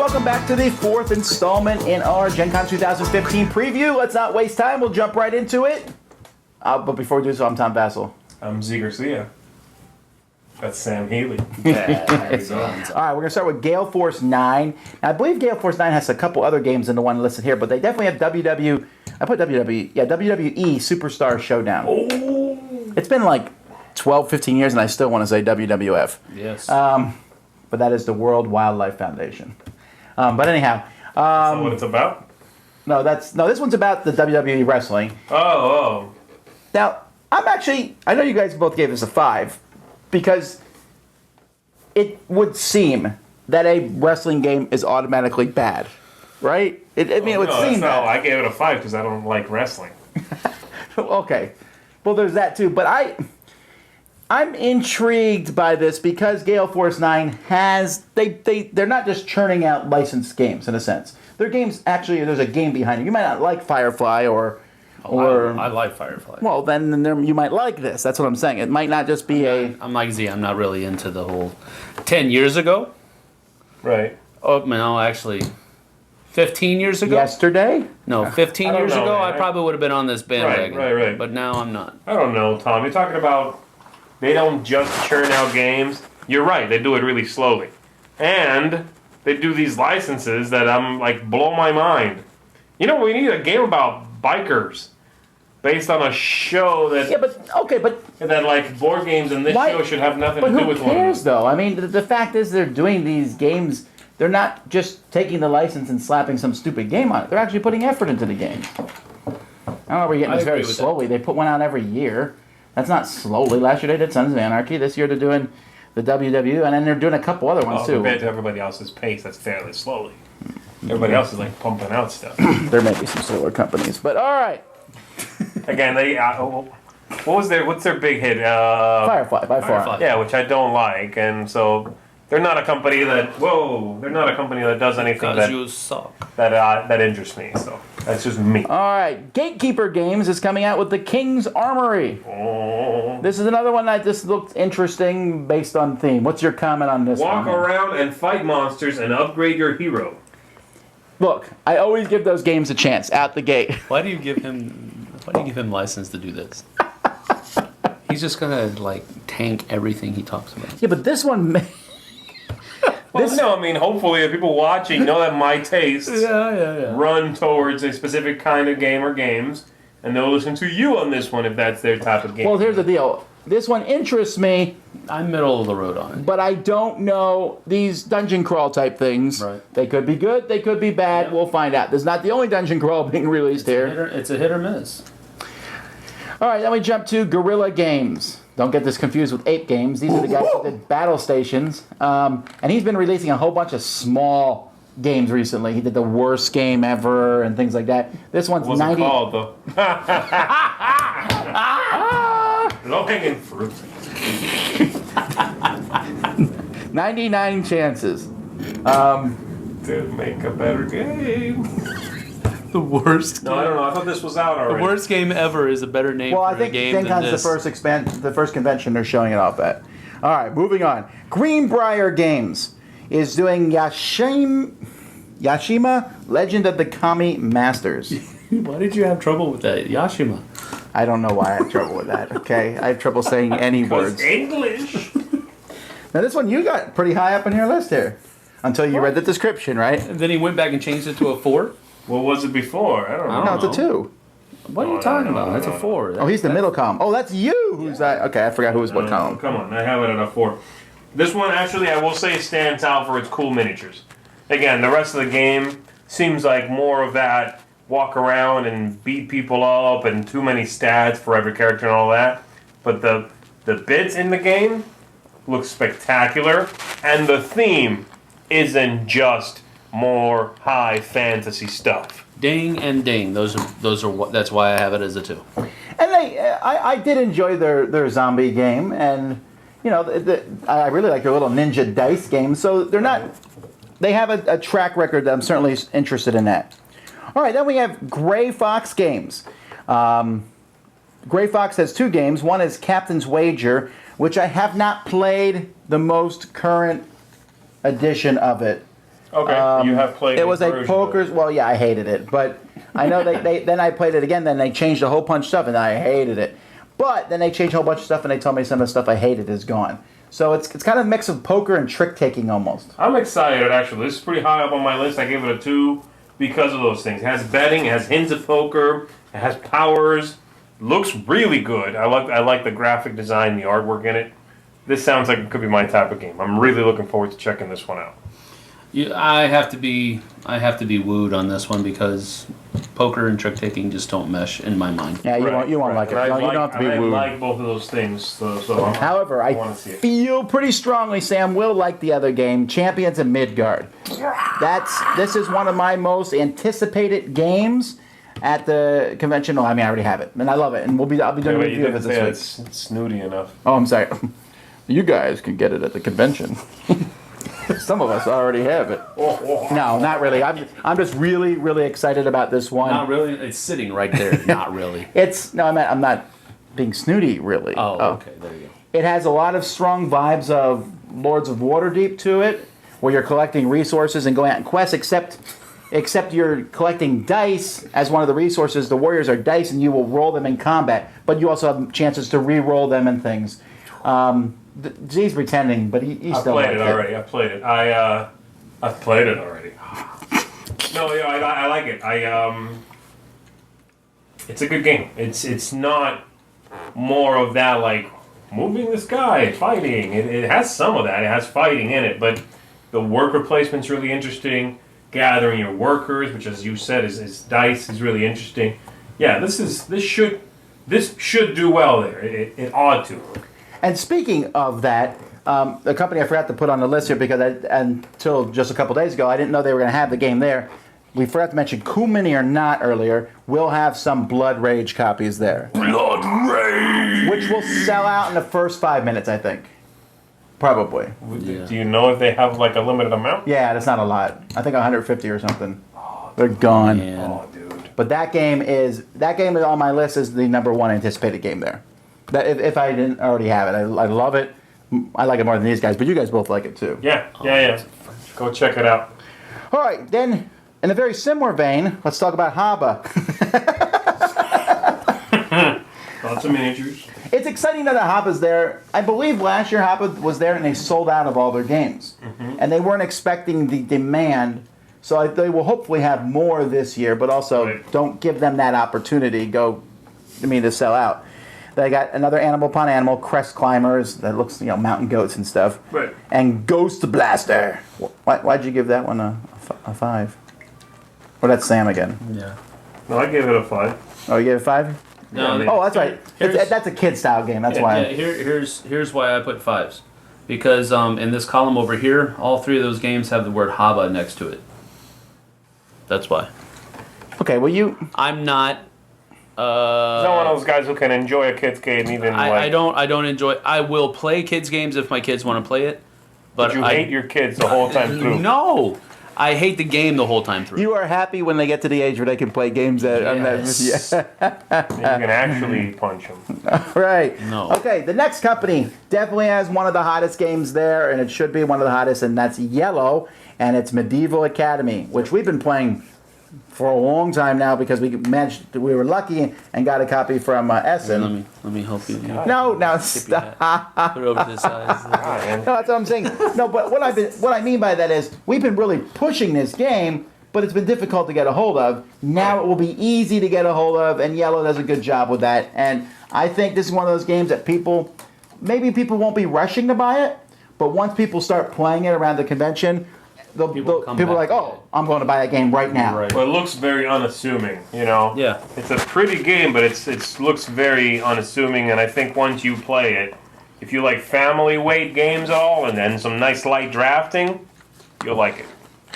welcome back to the fourth installment in our GenCon 2015 preview. Let's not waste time. We'll jump right into it. But before we do so, I'm Tom Vasel. I'm Zee Garcia. That's Sam Healey. All right, we're going to start with Gale Force 9. Now, I believe Gale Force 9 has a couple other games than the one listed here, but they definitely have WWE Superstar Showdown. Oh. It's been like 12, 15 years, and I still want to say WWF. Yes. But that is the World Wildlife Foundation. But anyhow. That's not what it's about? No, this one's about the WWE wrestling. Oh. Now, I know you guys both gave this a 5, because it would seem that a wrestling game is automatically bad, right? It would seem that. I gave it a 5 because I don't like wrestling. Okay. Well, there's that too. But I'm intrigued by this because Gale Force 9 has... They're not just churning out licensed games, in a sense. Their games, actually, there's a game behind it. You might not like Firefly or I like Firefly. Well, then you might like this. That's what I'm saying. It might not just be I'm like Z. I'm not really into the whole... 10 years ago? Right. Oh, no, actually... 15 years ago? Yesterday? No, 15 years ago, man. I probably would have been on this bandwagon. Right. But now I'm not. I don't know, Tom. You're talking about... They don't just churn out games. You're right. They do it really slowly. And they do these licenses that I'm like, blow my mind. You know, we need a game about bikers. Based on a show that... Yeah, but that, like, board games and this show should have nothing to do with one. But who cares, though? I mean, the fact is they're doing these games... They're not just taking the license and slapping some stupid game on it. They're actually putting effort into the game. I don't know if we're getting this very slowly. They put one out every year. That's not slowly. Last year they did Sons of Anarchy. This year they're doing the WW, and then they're doing a couple other ones, too. Compared to everybody else's pace, that's fairly slowly. Everybody else is, like, pumping out stuff. There may be some slower companies, but all right. Again, they... what's their big hit? Firefly, by far. Firefly. Yeah, which I don't like, and so... They're not a company that... They're not a company that does anything Because you suck. that interests me, so... That's just me. All right. Gatekeeper Games is coming out with the King's Armory. Oh. This is another one that just looked interesting based on theme. What's your comment on this one? Walk around and fight monsters and upgrade your hero. Look, I always give those games a chance out the gate. Why do you give him license to do this? He's just gonna like tank everything he talks about. Yeah, but this one... Hopefully the people watching know that my tastes run towards a specific kind of game or games, and they'll listen to you on this one if that's their type of game. Well, here's the deal. This one interests me. I'm middle of the road on it. But I don't know these dungeon crawl type things. Right. They could be good, they could be bad. Yeah. We'll find out. This is not the only dungeon crawl being released here. It's a hit or miss. All right, then we jump to Guerrilla Games. Don't get this confused with Ape Games. These are the guys who did Battle Stations. And he's been releasing a whole bunch of small games recently. He did the worst game ever and things like that. This one's What's 90... it called, though? Low-hanging fruit. 99 chances. To make a better game. The worst No, I don't know. I thought this was out already. The worst game ever is a better name for a game than this. GenCon's the first convention they're showing it off at. All right, moving on. GreenBrier Games is doing Yashima Legend of the Kami Masters. Why did you have trouble with that? Yashima. I don't know why I have trouble with that, okay? I have trouble saying any words. English. Now, this one you got pretty high up in your list here. Until you read the description, right? And then he went back and changed it to a 4? What was it before? I don't know. No, it's a 2. What are you talking about? That's a 4. Oh, he's the middle column. Oh, that's you. Who's that? Okay, I forgot who was what column. Come on, I have it at a 4. This one, actually, I will say stands out for its cool miniatures. Again, the rest of the game seems like more of that walk around and beat people up and too many stats for every character and all that. But the bits in the game look spectacular, and the theme isn't just more high fantasy stuff. Ding and ding. Those are what. That's why I have it as a 2. And I did enjoy their zombie game, and you know, I really like their little ninja dice game. So they're not. They have a track record that I'm certainly interested in that. All right, then we have Gray Fox Games. Gray Fox has 2 games. One is Captain's Wager, which I have not played the most current edition of it. Okay, you have played. It was a version poker. of it. Well, yeah, I hated it, but I know they then I played it again. Then they changed a whole bunch of stuff, and I hated it. But then they changed a whole bunch of stuff, and they told me some of the stuff I hated is gone. So it's kind of a mix of poker and trick taking almost. I'm excited actually. This is pretty high up on my list. I gave it a 2 because of those things. It has betting, it has hints of poker, it has powers. Looks really good. I like the graphic design, the artwork in it. This sounds like it could be my type of game. I'm really looking forward to checking this one out. I have to be wooed on this one because poker and trick taking just don't mesh in my mind. Yeah, you won't like it. And No, you don't have to be I wooed. like both of those things. So However, I wanna see it. feel pretty strongly Sam will like the other game, Champions of Midgard. This is one of my most anticipated games at the convention. No, I mean I already have it, and I love it. And I'll be doing a Wait, review you of it didn't say this week. it's snooty enough. Oh, I'm sorry. You guys can get it at the convention. Some of us already have it. No, not really. I'm just really, really excited about this one. Not really. It's sitting right there. Not really. I'm not being snooty, really. Oh, okay. There you go. It has a lot of strong vibes of Lords of Waterdeep to it, where you're collecting resources and going out on quests, except you're collecting dice as one of the resources. The warriors are dice, and you will roll them in combat, but you also have chances to re-roll them and things. Zee's pretending, but he still likes it. I played it. I've played it already. No, yeah, I like it. It's a good game. It's not more of that like moving this guy, fighting. It has some of that. It has fighting in it, but the worker placement's really interesting. Gathering your workers, which as you said is dice, is really interesting. Yeah, this should do well there. It ought to. And speaking of that, the company I forgot to put on the list here because until just a couple days ago, I didn't know they were going to have the game there. We forgot to mention, Cool Mini or not earlier, we'll have some Blood Rage copies there. Blood Rage! Which will sell out in the first 5 minutes, I think. Probably. Yeah. Do you know if they have like a limited amount? Yeah, that's not a lot. I think 150 or something. They're gone. Man. Oh, dude. But that game is on my list as the number one anticipated game there. That if I didn't already have it, I love it. I like it more than these guys, but you guys both like it too. Yeah. Go check it out. All right, then in a very similar vein, let's talk about HABA. Lots of miniatures. It's exciting that HABA's there. I believe last year HABA was there and they sold out of all their games, and they weren't expecting the demand. So they will hopefully have more this year, but also don't give them that opportunity. To sell out. They got another Animal Upon Animal, Crest Climbers, that looks, mountain goats and stuff. Right. And Ghost Blaster. Why'd you give that one a 5? Or that's Sam again. Yeah. No, I gave it a 5. Oh, you gave it 5? No. Oh, that's right. That's a kid-style game. That's why. Yeah, here's why I put 5s. Because in this column over here, all 3 of those games have the word HABA next to it. That's why. Okay, well I'm not. He's not one of those guys who can enjoy a kid's game even I don't enjoy. I will play kids games if my kids want to play it. But you hate your kids the whole time through. No, I hate the game the whole time through. you are happy when they get to the age where they can play games that. Yes. You can actually punch them. Right. No. Okay, the next company definitely has one of the hottest games there, and it should be one of the hottest, and that's IELLO, and it's Medieval Academy, which we've been playing for a long time now because we were lucky and got a copy from Essen. Let me help you. No, stop. Put it over to the side. No, that's what I'm saying. No, but what I mean by that is we've been really pushing this game, but it's been difficult to get a hold of. Now it will be easy to get a hold of, and IELLO does a good job with that. And I think this is one of those games that people won't be rushing to buy it, but once people start playing it around the convention, people are like, oh, I'm going to buy that game right now. Right. Well, it looks very unassuming, Yeah. It's a pretty game, but it looks very unassuming, and I think once you play it, if you like family weight games and then some nice light drafting, you'll like it.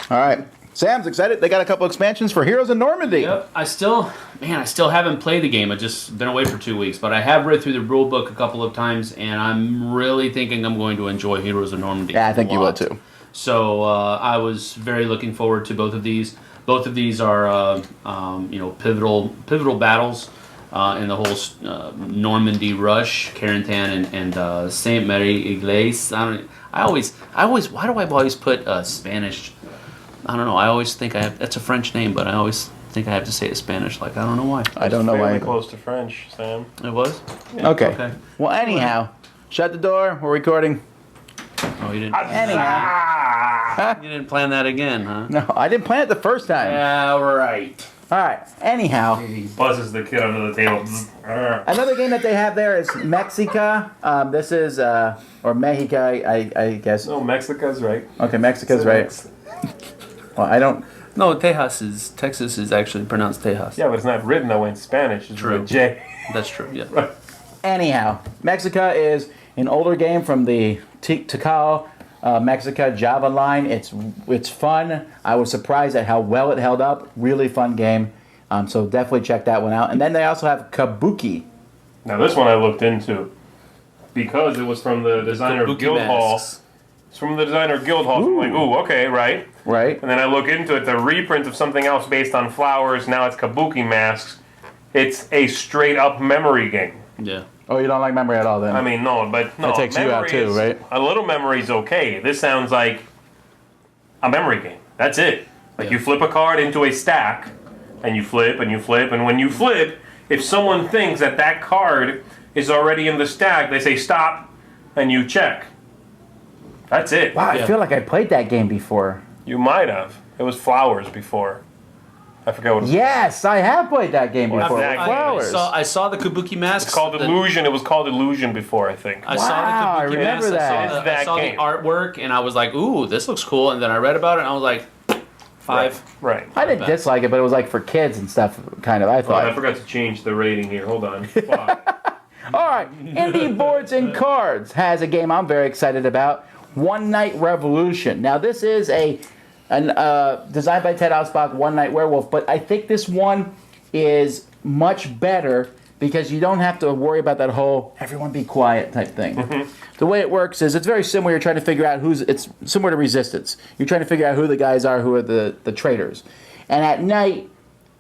All right. Sam's excited. They got a couple expansions for Heroes of Normandy. Yep. I still haven't played the game. I've just been away for 2 weeks, but I have read through the rule book a couple of times, and I'm really thinking I'm going to enjoy Heroes of Normandy. Yeah, I think you will too. So I was very looking forward to both of these. Both of these are pivotal battles in the whole Normandy rush, Carentan and Saint Mary Iglesia. Why do I always put Spanish I don't know. I always think that's a French name, but I always think I have to say it in Spanish. Like, I don't know why. I don't know why. Fairly close to French, Sam. It was? Okay. Well, anyhow, shut the door. We're recording. Oh, you didn't. Anyhow. You didn't plan that again, huh? No, I didn't plan it the first time. Yeah, right. All right. Anyhow, He buzzes the kid under the table. another game that they have there is Mexica. This is or Mexica, I guess. No, Mexico's right. Okay, Mexico's right. Well, I don't. No, Texas is actually pronounced Tejas. Yeah, but it's not written that way in Spanish. It's True. with a J. That's true, yeah. Right. Anyhow, Mexica is an older game from the Tikal Mexica Java line. It's fun. I was surprised at how well it held up. Really fun game. So definitely check that one out. And then they also have Kabuki. Now this one I looked into because it was from the designer of Kabuki Guildhall. masks. It's from the designer of Guildhall. So I'm like, ooh, okay, right. Right. And then I look into it, the reprint of something else based on flowers. Now it's Kabuki masks. It's a straight up memory game. Yeah. Oh, you don't like memory at all then? I mean, no, but no. That takes you out memory too, is- right? A little memory is okay. This sounds like a memory game. That's it. Like Yeah. you flip a card into a stack, and you flip and you flip, and when you flip, if someone thinks that that card is already in the stack, they say stop, and you check. That's it. Wow, I Yeah. feel like I played that game before. You might have. It was flowers before. I forgot what it was. Yes, I have played that game before. that With game? Flowers. I saw the Kabuki masks. It's called Illusion. It was called Illusion before, I think. I saw Wow, I the Kabuki remember masks. that. I It's saw, that I saw the game. artwork, and I was like, "Ooh, this looks cool." And then I read about it, and I was like, 5. Right. I didn't bad. dislike it, but it was like for kids and stuff, kind of. I Oh, thought. I forgot to change the rating here. Hold on. Five. All right, Indie Boards and Cards has a game I'm very excited about, One Night Revolution. Now, this is designed by Ted Ausbach, One Night Werewolf, but I think this one is much better because you don't have to worry about that whole everyone be quiet type thing. The way it works is it's very similar. You're trying to figure out it's similar to Resistance. You're trying to figure out who the guys are, who are the traitors. And at night,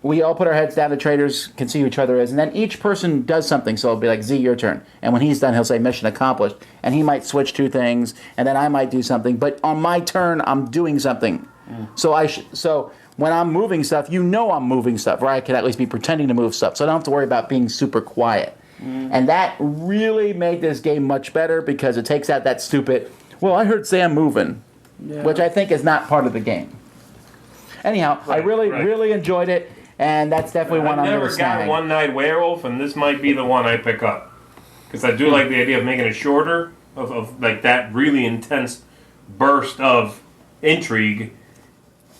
we all put our heads down, the traders can see who each other is, and then each person does something, so it'll be like, Z, your turn. And when he's done, he'll say, mission accomplished. And he might switch two things, and then I might do something, but on my turn, I'm doing something. So when I'm moving stuff, you know I'm moving stuff, or I can at least be pretending to move stuff, so I don't have to worry about being super quiet. And that really made this game much better, because it takes out that stupid, well, I heard Sam moving, which I think is not part of the game. Anyhow, I Right, really, right. really enjoyed it. And that's definitely one I I'm going never to got snag. One Night Werewolf, and this might be the one I pick up. Because I do like the idea of making it shorter, of like that really intense burst of intrigue.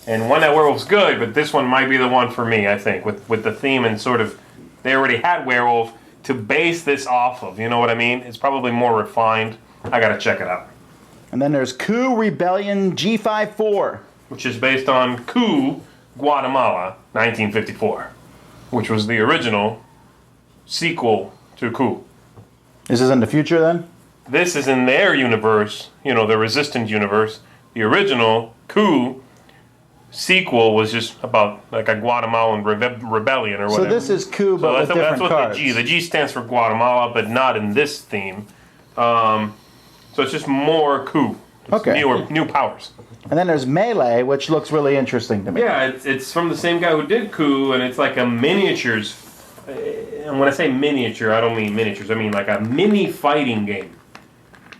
And One Night Werewolf's good, but this one might be the one for me, I think, with the theme and sort of, they already had Werewolf to base this off of, you know what I mean? It's probably more refined. I gotta check it out. And then there's Coup Rebellion G54. Which is based on Coup, Guatemala, 1954, which was the original sequel to Coup. Is this in the future then? This is in their universe, you know, the Resistance universe. The original Coup sequel was just about like a Guatemalan rebellion or So whatever. this is Coup, So but with that's different what cards. the G stands for Guatemala, but not in this theme. So it's just more Coup. It's Okay. new powers. And then there's Melee, which looks really interesting to me. Yeah, it's from the same guy who did Coup, and it's like a miniatures. And when I say miniature, I don't mean miniatures. I mean like a mini fighting game,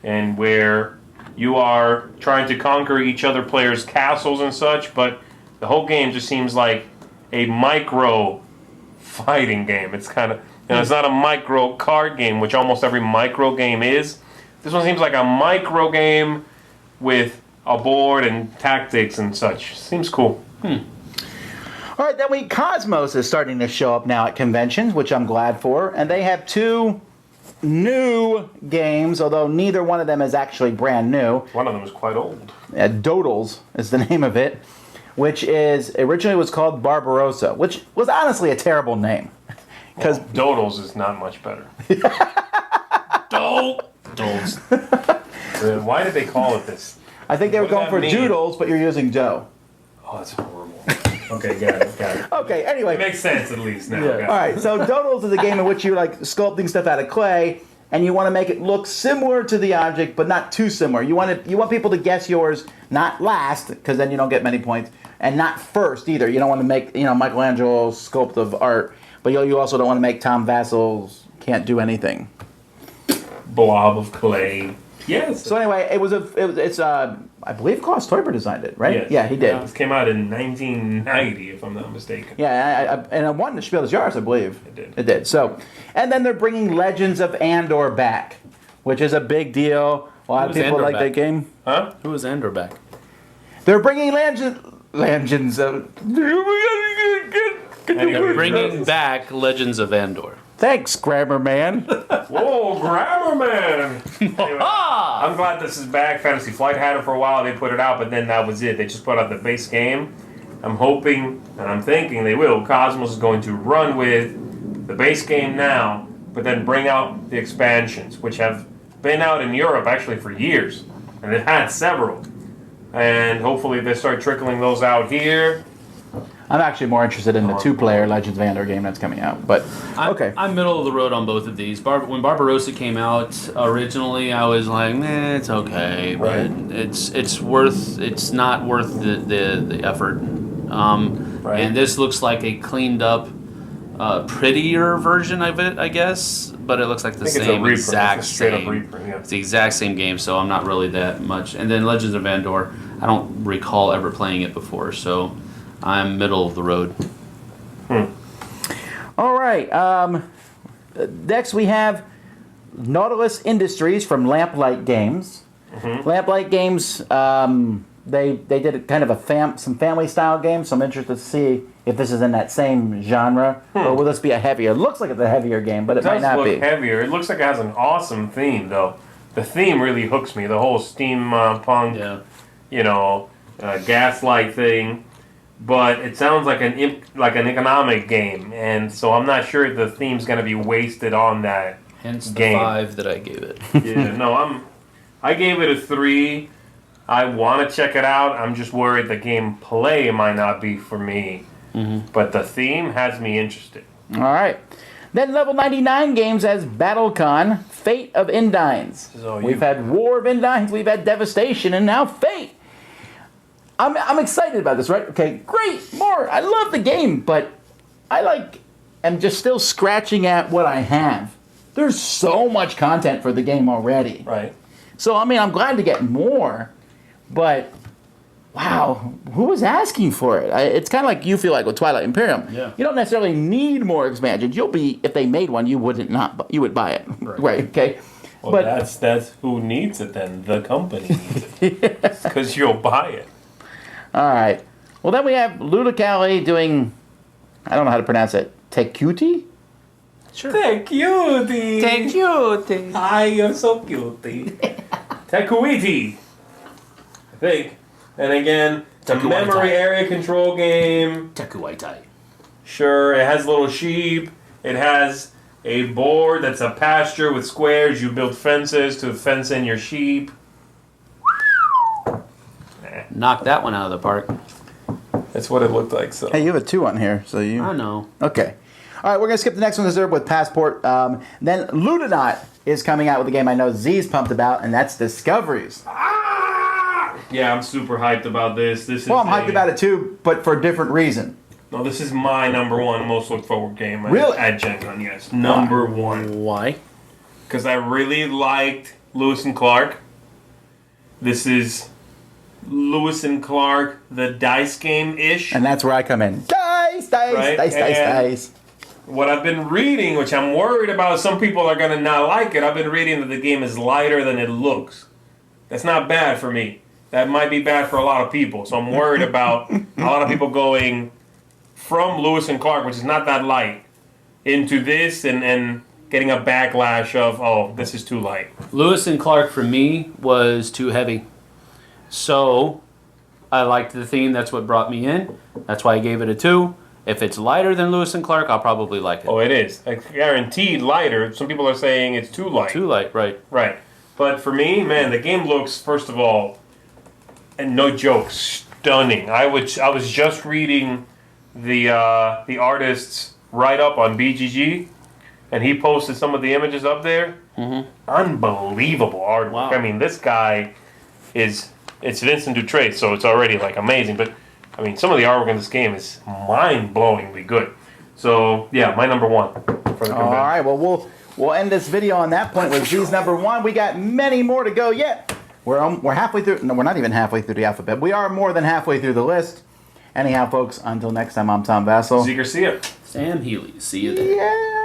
and where you are trying to conquer each other players' castles and such. But the whole game just seems like a micro fighting game. It's kind of, it's not a micro card game, which almost every micro game is. This one seems like a micro game with a board and tactics and such. Seems cool. All right, then Kosmos is starting to show up now at conventions, which I'm glad for. And they have two new games, although neither one of them is actually brand new. One of them is quite old. Dodals is the name of it, which is originally was called Barbarossa, which was honestly a terrible name. Because Dodals is not much better. Dolls. Why did they call it this? I think they were What going does for that mean? doodles, but you're using dough. Oh, that's horrible. Okay, got it. Okay, anyway. It makes sense at least now. Yeah. Got it. All right, so Dodals is a game in which you're like sculpting stuff out of clay, and you want to make it look similar to the object, but not too similar. You want people to guess yours not last, because then you don't get many points, and not first either. You don't want to make Michelangelo's sculpt of art, but you also don't want to make Tom Vasel's can't do anything. Blob of clay. Yes. So anyway, it's I believe Klaus Teuber designed it, right? Yes. Yeah, he did. This came out in 1990, if I'm not mistaken. Yeah, and it won the Spiel des Jahres, I believe. It did. It did. So, and then they're bringing Legends of Andor back, which is a big deal. A lot of people like that game. Huh? Who is Andor back? They're bringing Legends of. They're bringing back Legends of Andor. Thanks, Grammar Man. Whoa, Grammar Man! Anyway, I'm glad this is back. Fantasy Flight had it for a while. They put it out, but then that was it. They just put out the base game. I'm hoping, and I'm thinking they will. Kosmos is going to run with the base game now, but then bring out the expansions, which have been out in Europe actually for years, and they've had several. And hopefully they start trickling those out here. I'm actually more interested in the two-player Legends of Andor game that's coming out, but okay. I'm middle of the road on both of these. When Barbarossa came out originally, I was like, it's okay, but it's not worth the effort. And this looks like a cleaned up, prettier version of it, I guess. But it looks like the same exact same. It's the exact same game, so I'm not really that much. And then Legends of Andor, I don't recall ever playing it before, so I'm middle of the road. All right. Next we have Nautilus Industries from Lamplight Games. Lamplight Games, they did kind of some family style games, so I'm interested to see if this is in that same genre, or will this be a heavier? It looks like it's a heavier game, but it might not be. It does look heavier. It looks like it has an awesome theme, though. The theme really hooks me. The whole steampunk, gaslight thing. But it sounds like an economic game, and so I'm not sure the theme's going to be wasted on that. Hence the game. 5 that I gave it. Yeah, no, I gave it a 3. I want to check it out. I'm just worried the gameplay might not be for me. But the theme has me interested. All right. Then Level 99 Games has BattleCon, Fate of Endines. We've had War of Endines, we've had Devastation, and now Fate. I'm excited about this, right? Okay, great, more. I love the game, but I'm just still scratching at what I have. There's so much content for the game already. Right. So, I'm glad to get more, but wow, who was asking for it? It's kind of like you feel like with Twilight Imperium. Yeah. You don't necessarily need more expansions. If they made one, you would buy it. Right, okay? Well, but that's who needs it then. The company needs it. Because you'll buy it. All right. Well, then we have Ludically doing, I don't know how to pronounce it, Tecuti? Sure. Tecuti. Tecuti. Hi, you're so cutie. Tecuiti, I think. And again, it's a memory area control game. Tekuaitai. Sure, it has little sheep. It has a board that's a pasture with squares. You build fences to fence in your sheep. Knock that one out of the park. That's what it looked like. So. Hey, you have a 2 on here, so you... I know. Okay. All right, we're going to skip the next one with Passport. Then Ludonaute is coming out with a game I know Zee's pumped about, and that's Discoveries. Yeah, I'm super hyped about this. I'm hyped about it too, but for a different reason. No, this is my number 1 most looked forward game. Really? At GenCon, yes. Number 1. Why? Because I really liked Lewis and Clark. This is Lewis and Clark, the dice game-ish. And that's where I come in. Dice. What I've been reading, which I'm worried about, some people are going to not like it. I've been reading that the game is lighter than it looks. That's not bad for me. That might be bad for a lot of people. So I'm worried about a lot of people going from Lewis and Clark, which is not that light, into this and getting a backlash of, oh, this is too light. Lewis and Clark for me was too heavy. So I liked the theme. That's what brought me in. That's why I gave it a 2. If it's lighter than Lewis and Clark, I'll probably like it. Oh, it is. Guaranteed lighter. Some people are saying it's too light. Too light, right. Right. But for me, man, the game looks, first of all, and no joke, stunning. I was just reading the artist's write-up on BGG, and he posted some of the images up there. Unbelievable artwork. Wow. I mean, this guy it's Vincent Dutrait, so it's already like amazing. But I mean, some of the artwork in this game is mind-blowingly good. So yeah, my number one for the convention. All right, well, we'll end this video on that point with Zee's number one. We got many more to go yet. We're halfway through. No, we're not even halfway through the alphabet. We are more than halfway through the list. Anyhow, folks, until next time, I'm Tom Vasel. Zee Garcia. Sam Healey. See you there. Yeah.